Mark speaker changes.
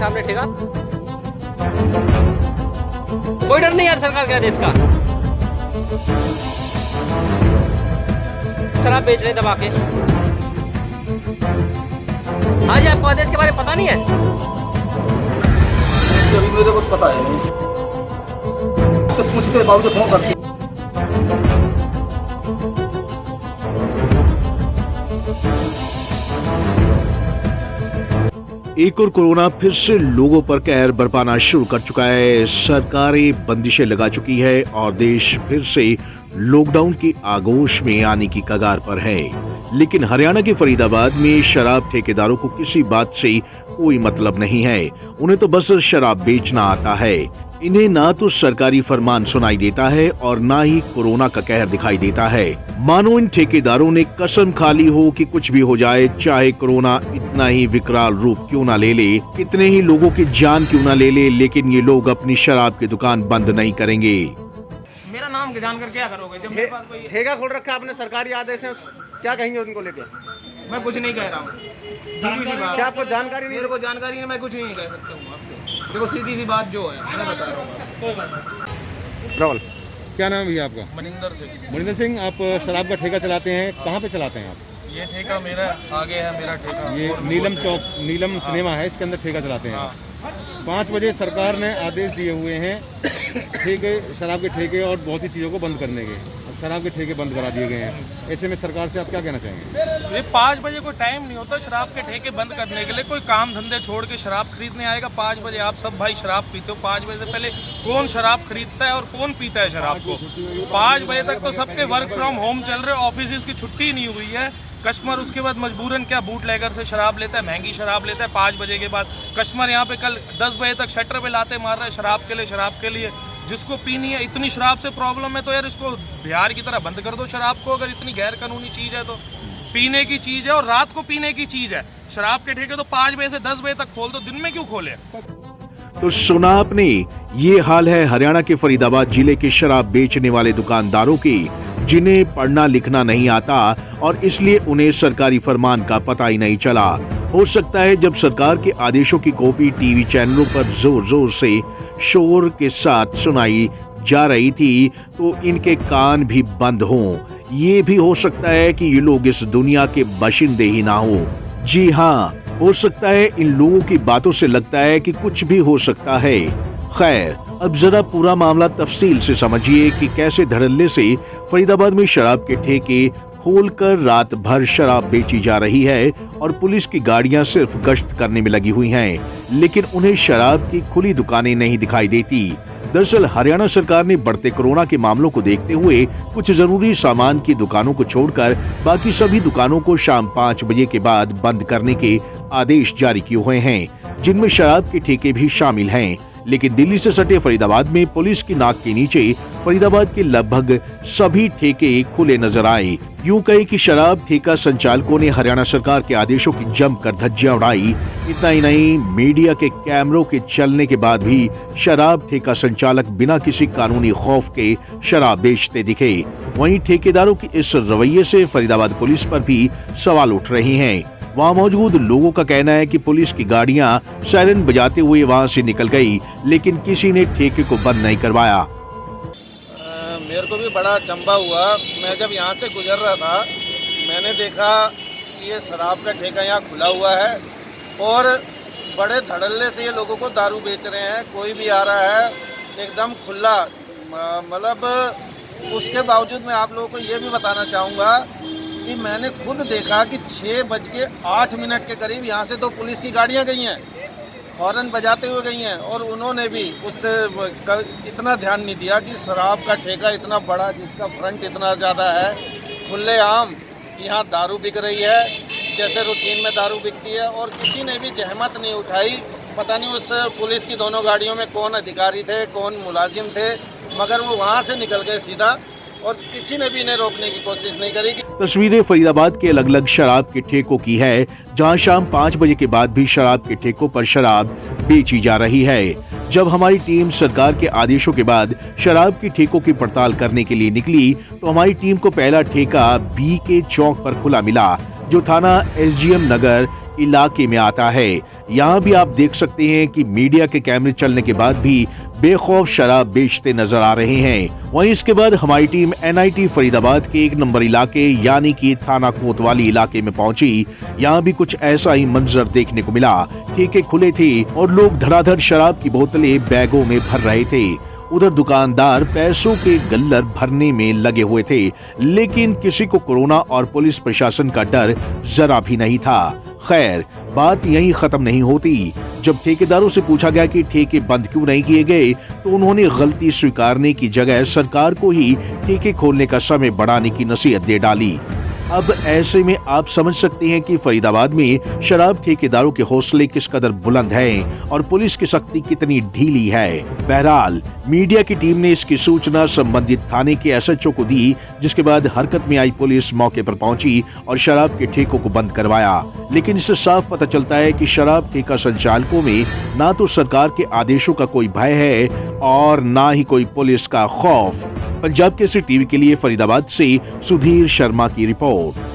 Speaker 1: रखा हमने ठेका। कोई डर नहीं यार सरकार के आदेश का। शराब बेच रहे दबा के। हाँ जी, आपको आदेश के बारे में पता नहीं है?
Speaker 2: अभी मेरे को पता है नहीं, तो पूछते बाबू को फोन करके।
Speaker 3: एक और कोरोना फिर से लोगों पर कहर बरपाना शुरू कर चुका है। सरकारें बंदिशें लगा चुकी है और देश फिर से लॉकडाउन की आगोश में आने की कगार पर है। लेकिन हरियाणा के फरीदाबाद में शराब ठेकेदारों को किसी बात से कोई मतलब नहीं है। उन्हें तो बस शराब बेचना आता है। इन्हें ना तो सरकारी फरमान सुनाई देता है और ना ही कोरोना का कहर दिखाई देता है। मानो इन ठेकेदारों ने कसम खा ली हो कि कुछ भी हो जाए, चाहे कोरोना इतना ही विकराल रूप क्यों ना ले ले, कितने ही लोगों की जान क्यों ना ले ले, लेकिन ये लोग अपनी शराब की दुकान बंद नहीं करेंगे।
Speaker 4: मेरा नाम जानकर क्या करोगे? जब मेरे पास कोई
Speaker 5: ठेका खोल रखा आपने, सरकारी आदेश है, क्या कहेंगे उनको लेके?
Speaker 4: मैं कुछ नहीं कह रहा हूँ, सीधी सी बात।
Speaker 5: क्या आपको जानकारी नहीं?
Speaker 4: मेरे को जानकारी नहीं, मैं कुछ नहीं कह सकता हूँ आपको। देखो सीधी सी बात जो है मैं बता रहा हूँ।
Speaker 5: रावल, क्या नाम है भैया आपका?
Speaker 6: मनिंदर सिंह।
Speaker 5: मनिंदर सिंह, आप शराब का ठेका चलाते हैं, कहाँ पे चलाते हैं आप?
Speaker 6: ये ठेका मेरा आगे है, मेरा ठेका
Speaker 5: ये नीलम चौक, नीलम सिनेमा है, इसके अंदर ठेका चलाते हैं। 5 बजे सरकार ने आदेश दिए हुए हैं ठेके, शराब के ठेके और बहुत सी चीज़ों को बंद करने के। शराब के ठेके बंद करा दिए गए हैं। ऐसे में सरकार से आप क्या कहना चाहेंगे?
Speaker 6: ये 5 बजे कोई टाइम नहीं होता शराब के ठेके बंद करने के लिए। कोई काम धंधे छोड़ के शराब खरीदने आएगा 5 बजे? आप सब भाई शराब पीते हो, 5 बजे से पहले कौन शराब खरीदता है और कौन पीता है शराब को? 5 बजे तक तो सबके वर्क फ्रॉम होम चल रहे, ऑफिस की छुट्टी नहीं हुई है। कस्टमर उसके बाद मजबूरन क्या बूट लेगर से शराब लेता है, महंगी शराब लेता है 5 बजे के बाद। कस्टमर यहाँ पे कल 10 बजे तक शटर पे लाते मार रहे हैं शराब के लिए। जिसको पीनी है, इतनी शराब से प्रॉब्लम है तो यार इसको बिहार की तरह बंद कर दो शराब को। अगर इतनी गैर कानूनी चीज़ है तो पीने की चीज़ है और रात को पीने की चीज़ है। शराब के ठेके तो 5 बजे से 10 बजे तक खोल दो, दिन में क्यों खोले?
Speaker 3: तो सुना आपने, ये हाल है हरियाणा के फरीदाबाद जिले के शराब बेचने वाले दुकानदारों की, जिन्हें पढ़ना लिखना नहीं आता और इसलिए उन्हें सरकारी फरमान का पता ही नहीं चला। हो सकता है जब सरकार के आदेशों की कॉपी टीवी चैनलों पर जोर जोर से शोर के साथ सुनाई जा रही थी तो इनके कान भी बंद हों। ये भी हो सकता है कि ये लोग इस दुनिया के बाशिंदे ही ना हो। जी हाँ, हो सकता है इन लोगों की बातों से लगता है कि कुछ भी हो सकता है। खैर, अब जरा पूरा मामला तफसील से समझिए कि कैसे धड़ल्ले से फरीदाबाद में शराब के ठेके खोलकर रात भर शराब बेची जा रही है और पुलिस की गाड़ियां सिर्फ गश्त करने में लगी हुई हैं, लेकिन उन्हें शराब की खुली दुकानें नहीं दिखाई देती। दरअसल हरियाणा सरकार ने बढ़ते कोरोना के मामलों को देखते हुए कुछ जरूरी सामान की दुकानों को छोड़कर बाकी सभी दुकानों को शाम 5 बजे के बाद बंद करने के आदेश जारी किए हुए हैं, जिनमें शराब के ठेके भी शामिल हैं। लेकिन दिल्ली से सटे फरीदाबाद में पुलिस की नाक के नीचे फरीदाबाद के लगभग सभी ठेके खुले नजर आए। यूं कहे कि शराब ठेका संचालकों ने हरियाणा सरकार के आदेशों की जमकर धज्जियां उड़ाई। इतना ही नहीं, मीडिया के कैमरों के चलने के बाद भी शराब ठेका संचालक बिना किसी कानूनी खौफ के शराब बेचते दिखे। वहीं ठेकेदारों के इस रवैये से फरीदाबाद पुलिस पर भी सवाल उठ रहे हैं। वहाँ मौजूद लोगों का कहना है कि पुलिस की गाड़ियां सायरन बजाते हुए वहां से निकल गई, लेकिन किसी ने ठेके को बंद नहीं करवाया।
Speaker 2: मेरे को भी बड़ा अचंभा हुआ। मैं जब यहाँ से गुजर रहा था, मैंने देखा कि ये शराब का ठेका यहाँ खुला हुआ है और बड़े धड़ल्ले से ये लोगों को दारू बेच रहे हैं। कोई भी आ रहा है एकदम खुला, मतलब उसके बावजूद मैं आप लोगों को ये भी बताना चाहूँगा कि मैंने खुद देखा कि 6:08 के करीब यहाँ से 2 पुलिस की गाड़ियाँ गई हैं, हॉर्न बजाते हुए गई हैं, और उन्होंने भी उससे इतना ध्यान नहीं दिया कि शराब का ठेका इतना बड़ा, जिसका फ्रंट इतना ज़्यादा है, खुलेआम यहाँ दारू बिक रही है जैसे रूटीन में दारू बिकती है, और किसी ने भी जहमत नहीं उठाई। पता नहीं उस पुलिस की दोनों गाड़ियों में कौन अधिकारी थे, कौन मुलाजिम थे, मगर वो वहाँ से निकल गए सीधा और किसी ने भी इन्हें रोकने की कोशिश नहीं करी।
Speaker 3: तस्वीरें फरीदाबाद के अलग अलग शराब के ठेकों की है, जहां शाम 5 बजे के बाद भी शराब के ठेकों पर शराब बेची जा रही है। जब हमारी टीम सरकार के आदेशों के बाद शराब की ठेकों की पड़ताल करने के लिए निकली तो हमारी टीम को पहला ठेका BK चौक पर खुला मिला, जो थाना SGM नगर इलाके में आता है। यहाँ भी आप देख सकते हैं कि मीडिया के कैमरे चलने के बाद भी बेखौफ शराब बेचते नजर आ रहे हैं। वहीं इसके बाद हमारी टीम NIT फरीदाबाद के 1 नंबर इलाके यानी कि थाना कोतवाली इलाके में पहुंची। यहाँ भी कुछ ऐसा ही मंजर देखने को मिला। ठेके खुले थे और लोग धड़ाधड़ शराब की बोतलें बैगों में भर रहे थे। उधर दुकानदार पैसों के गल्लर भरने में लगे हुए थे, लेकिन किसी को कोरोना और पुलिस प्रशासन का डर जरा भी नहीं था। खैर, बात यहीं खत्म नहीं होती। जब ठेकेदारों से पूछा गया कि ठेके बंद क्यों नहीं किए गए, तो उन्होंने गलती स्वीकारने की जगह सरकार को ही ठेके खोलने का समय बढ़ाने की नसीहत दे डाली। अब ऐसे में आप समझ सकते हैं कि फरीदाबाद में शराब ठेकेदारों के हौसले किस कदर बुलंद हैं और पुलिस की सख्ती कितनी ढीली है। बहरहाल, मीडिया की टीम ने इसकी सूचना संबंधित थाने के SHO को दी, जिसके बाद हरकत में आई पुलिस मौके पर पहुंची और शराब के ठेकों को बंद करवाया। लेकिन इससे साफ पता चलता है कि शराब ठेका संचालकों में ना तो सरकार के आदेशों का कोई भय है और ना ही कोई पुलिस का खौफ। पंजाब केसरी टीवी के लिए फरीदाबाद से सुधीर शर्मा की रिपोर्ट।